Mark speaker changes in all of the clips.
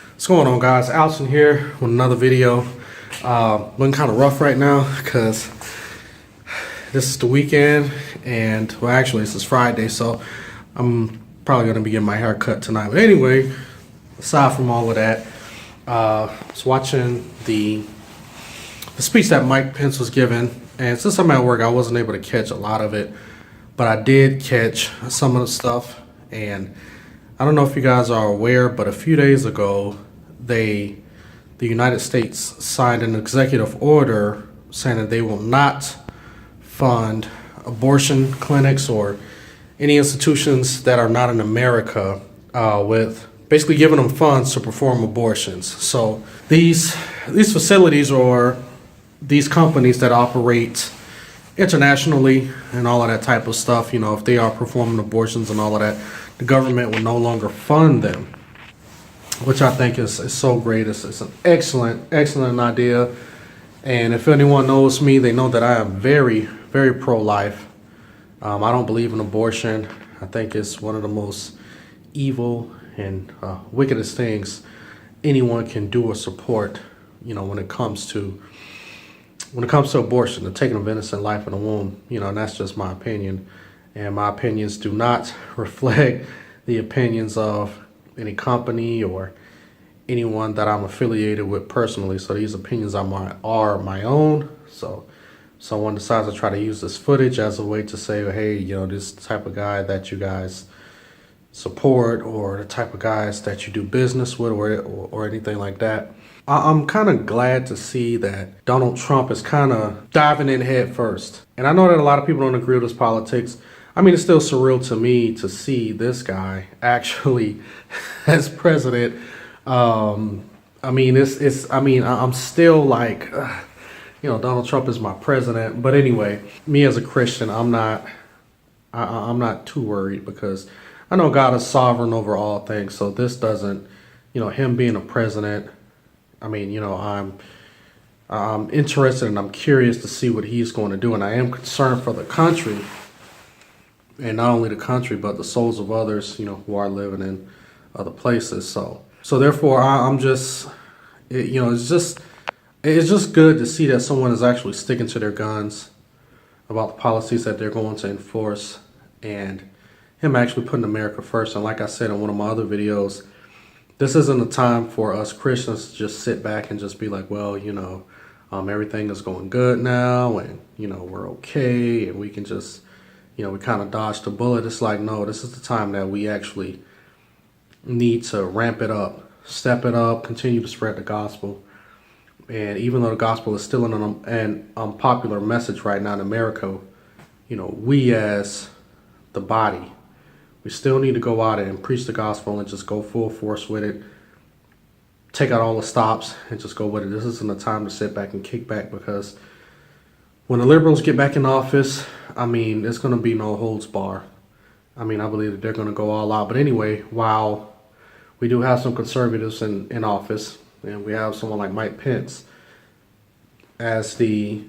Speaker 1: What's going on, guys? Alson here with another video. Looking kind of rough right now because this is the weekend, and well, actually this is Friday, so I'm probably gonna be getting my hair cut tonight. But anyway, aside from all of that, I was watching the speech that Mike Pence was giving, and since I'm at work, I wasn't able to catch a lot of it, but I did catch some of the stuff. And I don't know if you guys are aware, but a few days ago, the United States signed an executive order saying that they will not fund abortion clinics or any institutions that are not in America, with basically giving them funds to perform abortions. So these facilities or these companies that operate internationally and all of that type of stuff, you know, if they are performing abortions and all of that, the government will no longer fund them, which I think is so great. It's an excellent idea. And if anyone knows me, they know that I am very, very pro-life. I don't believe in abortion. I think it's one of the most evil and wickedest things anyone can do or support, you know, when it comes to abortion, the taking of innocent life in the womb, you know, and that's just my opinion. And my opinions do not reflect the opinions of any company or anyone that I'm affiliated with personally. So these opinions are my own. So someone decides to try to use this footage as a way to say, hey, you know, this type of guy that you guys support or the type of guys that you do business with or anything like that. I'm kind of glad to see that Donald Trump is kind of diving in head first. And I know that a lot of people don't agree with his politics. I mean, it's still surreal to me to see this guy actually as president. I mean, I'm still like, you know, Donald Trump is my president. But anyway, me as a Christian, I'm not too worried because I know God is sovereign over all things. So this doesn't, you know, him being a president, I mean, you know, I'm interested and I'm curious to see what he's going to do. And I am concerned for the country, and not only the country, but the souls of others, you know, who are living in other places. So therefore, I'm just, you know, it's just good to see that someone is actually sticking to their guns about the policies that they're going to enforce, and him actually putting America first. And like I said in one of my other videos, this isn't a time for us Christians to just sit back and just be like, well, you know, everything is going good now, and, you know, we're okay, and we can just, you know, we kind of dodged the bullet. It's like, no, this is the time that we actually need to ramp it up, step it up, continue to spread the gospel. And even though the gospel is still an unpopular message right now in America, you know, we as the body, we still need to go out and preach the gospel and just go full force with it. Take out all the stops and just go with it. This isn't a time to sit back and kick back, because when the liberals get back in office, I mean, there's going to be no holds bar. I mean, I believe that they're going to go all out. But anyway, while we do have some conservatives in office, and we have someone like Mike Pence as the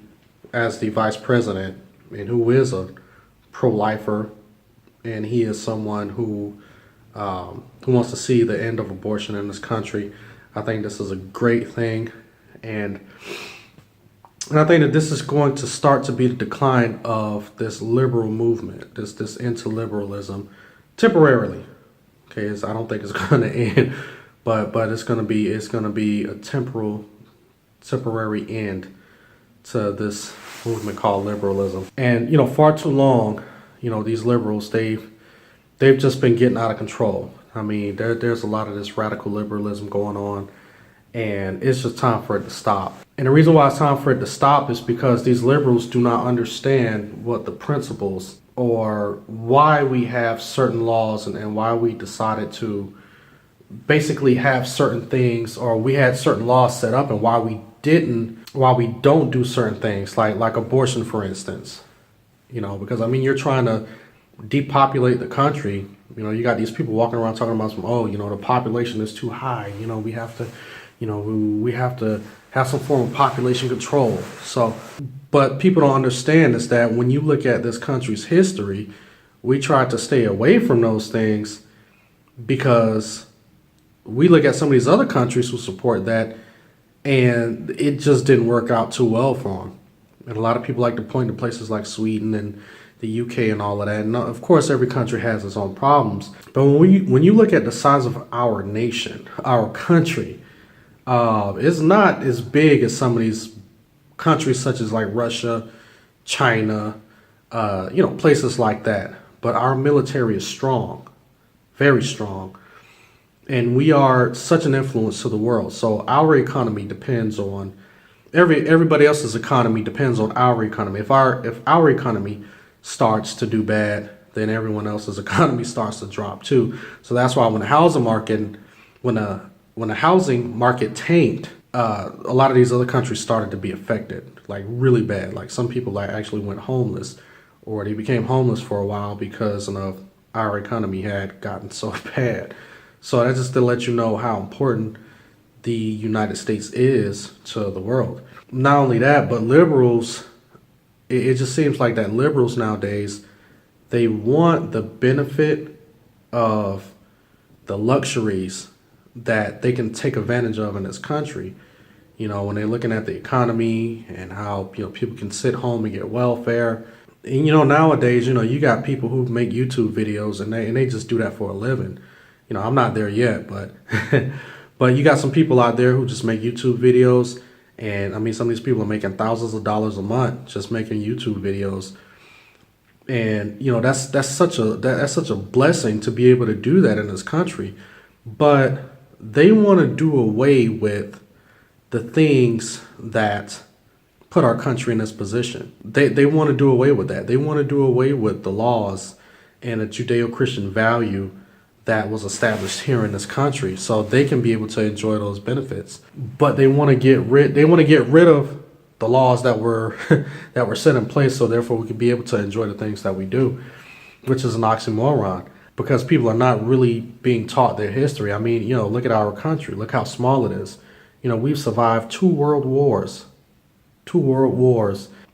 Speaker 1: vice president, and who is a pro-lifer, and he is someone who wants to see the end of abortion in this country. I think this is a great thing, and I think that this is going to start to be the decline of this liberal movement, this into-liberalism, temporarily. Okay, I don't think it's going to end, but it's going to be a temporary end to this movement called liberalism. And you know, far too long, you know, these liberals, they've just been getting out of control. I mean, there's a lot of this radical liberalism going on, and it's just time for it to stop. And the reason why it's time for it to stop is because these liberals do not understand what the principles or why we have certain laws and why we decided to basically have certain things, or we had certain laws set up, and why we don't do certain things like abortion, for instance. You know, because I mean, you're trying to depopulate the country. You know, you got these people walking around talking about oh, you know, the population is too high. You know, we have to, you know, we have to have some form of population control. So, but people don't understand is that when you look at this country's history, we tried to stay away from those things because we look at some of these other countries who support that, and it just didn't work out too well for them. And a lot of people like to point to places like Sweden and the UK and all of that. And of course, every country has its own problems. But when you look at the size of our nation, our country, it's not as big as some of these countries such as like Russia, China, places like that. But our military is strong, very strong. And we are such an influence to the world. So our economy depends on everybody else's economy depends on our economy. If our economy starts to do bad, then everyone else's economy starts to drop too. So that's why when the housing market tanked, a lot of these other countries started to be affected, like really bad. Like some people like actually went homeless, or they became homeless for a while because of our economy had gotten so bad. So that's just to let you know how important the United States is to the world. Not only that, but liberals, it just seems like that liberals nowadays, they want the benefit of the luxuries that they can take advantage of in this country. When they're looking at the economy and how, people can sit home and get welfare. And, nowadays, you got people who make YouTube videos and they just do that for a living. I'm not there yet, but but you got some people out there who just make YouTube videos. And I mean, some of these people are making thousands of dollars a month just making YouTube videos. And, that's such a blessing to be able to do that in this country. But they want to do away with the things that put our country in this position. They want to do away with that. They want to do away with the laws and the Judeo-Christian value that was established here in this country, so they can be able to enjoy those benefits. But they want to get rid of the laws that were that were set in place, so therefore we can be able to enjoy the things that we do, which is an oxymoron, because people are not really being taught their history. I mean, look at our country. Look how small it is. We've survived two world wars,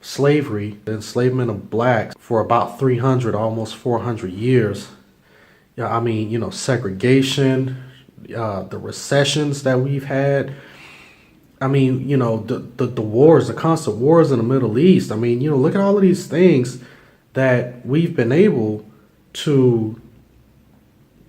Speaker 1: slavery, the enslavement of blacks for about 300, almost 400 years. I mean, segregation, the recessions that we've had. I mean, the wars, the constant wars in the Middle East. I mean, look at all of these things that we've been able to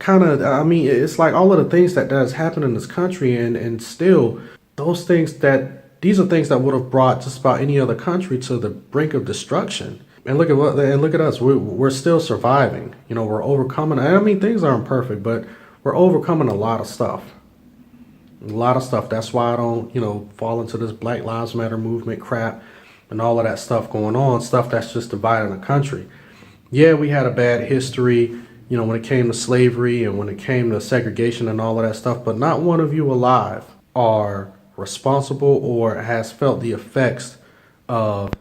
Speaker 1: it's like all of the things that does happen in this country, and still these are things that would have brought just about any other country to the brink of destruction. And look at us. We're still surviving. We're overcoming. I mean, things aren't perfect, but we're overcoming a lot of stuff. That's why I don't, fall into this Black Lives Matter movement crap and all of that stuff going on. Stuff that's just dividing the country. Yeah, we had a bad history, when it came to slavery and when it came to segregation and all of that stuff. But not one of you alive are responsible or has felt the effects of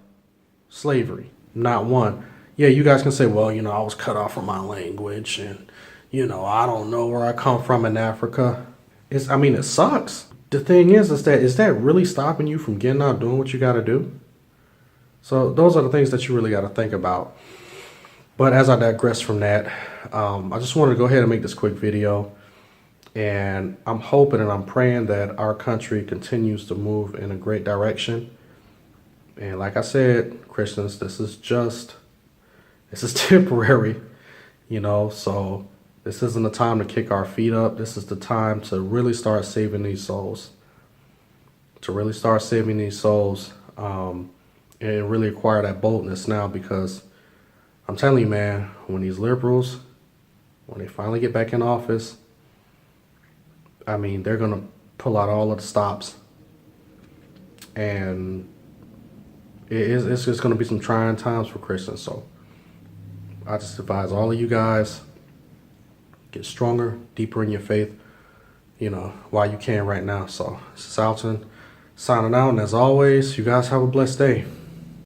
Speaker 1: slavery. Not one. Yeah, you guys can say, well, I was cut off from my language and, I don't know where I come from in Africa. It sucks. The thing is that really stopping you from getting out doing what you got to do? So those are the things that you really got to think about. But as I digress from that, I just wanted to go ahead and make this quick video. And I'm hoping and I'm praying that our country continues to move in a great direction. And like I said, Christians, this is temporary, so this isn't the time to kick our feet up. This is the time to really start saving these souls. And really acquire that boldness now, because I'm telling you, man, when these liberals, when they finally get back in office, I mean, they're going to pull out all of the stops. And it's just going to be some trying times for Christians. So I just advise all of you guys, get stronger, deeper in your faith, while you can right now. So this is Alton signing out. And as always, you guys have a blessed day.